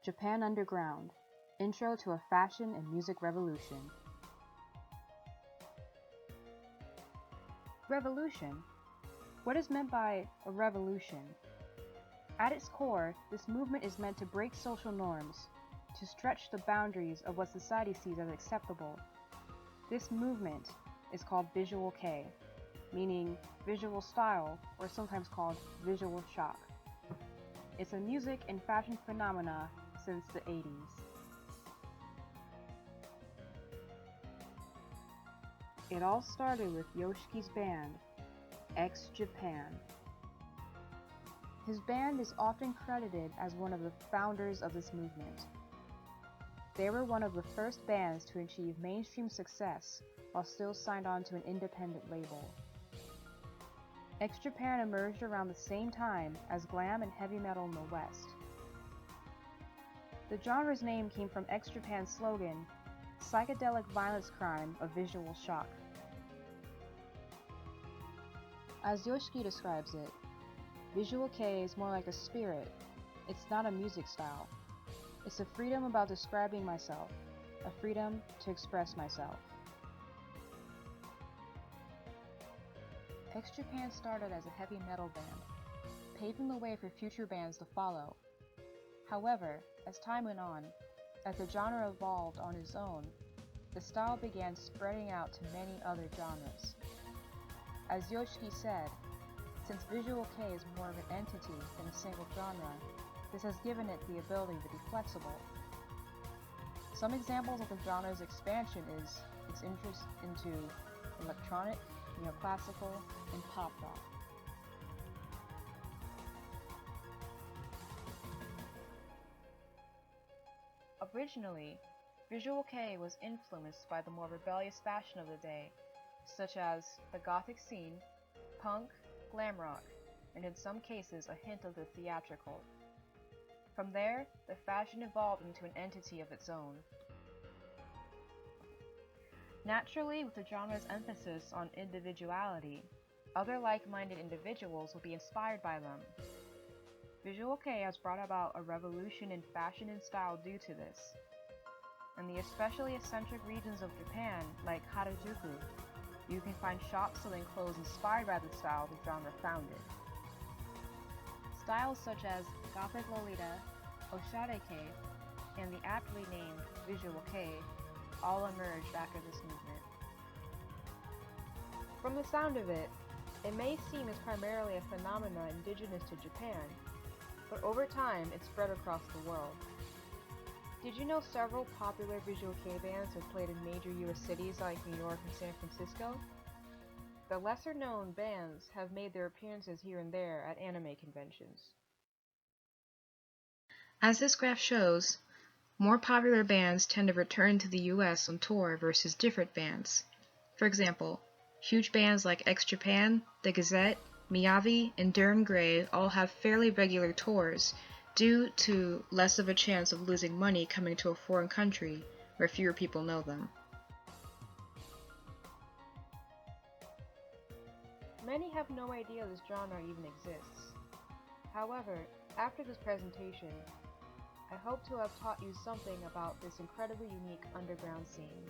Japan Underground Intro to a Fashion and Music Revolution. Revolution. What is meant by a revolution? At its core, this movement is meant to break social norms, to stretch the boundaries of what society sees as acceptable. This movement is called Visual Kei, meaning visual style, or sometimes called visual shock. It's a music and fashion phenomena since the 80s. It all started with Yoshiki's band, X Japan. His band is often credited as one of the founders of this movement. They were one of the first bands to achieve mainstream success while still signed on to an independent label. X Japan emerged around the same time as glam and heavy metal in the West. The genre's name came from X Japan's slogan, psychedelic violence crime of visual shock. As Yoshiki describes it, Visual Kei is more like a spirit. It's not a music style. It's a freedom about describing myself, a freedom to express myself. X Japan started as a heavy metal band, paving the way for future bands to follow. However, as time went on, as the genre evolved on its own, the style began spreading out to many other genres. As Yoshiki said, since Visual Kei is more of an entity than a single genre, this has given it the ability to be flexible. Some examples of the genre's expansion is its interest into electronic, neoclassical, and pop rock. Originally, Visual Kei was influenced by the more rebellious fashion of the day, such as the gothic scene, punk, glam rock, and in some cases a hint of the theatrical. From there, the fashion evolved into an entity of its own. Naturally, with the genre's emphasis on individuality, other like-minded individuals will be inspired by them. Visual Kei has brought about a revolution in fashion and style due to this. In the especially eccentric regions of Japan, like Harajuku, you can find shops selling clothes inspired by the style the genre founded. Styles such as Gothic Lolita, Oshare Kei, and the aptly named Visual Kei all emerged after this movement. From the sound of it, it may seem as primarily a phenomenon indigenous to Japan, but over time it spread across the world. Did you know several popular Visual Kei bands have played in major US cities like New York and San Francisco? The lesser-known bands have made their appearances here and there at anime conventions. As this graph shows, more popular bands tend to return to the US on tour versus different bands. For example, huge bands like X Japan, The Gazette, Miyavi, and Durham Gray all have fairly regular tours due to less of a chance of losing money coming to a foreign country where fewer people know them. Many have no idea this genre even exists. However, after this presentation, I hope to have taught you something about this incredibly unique underground scene.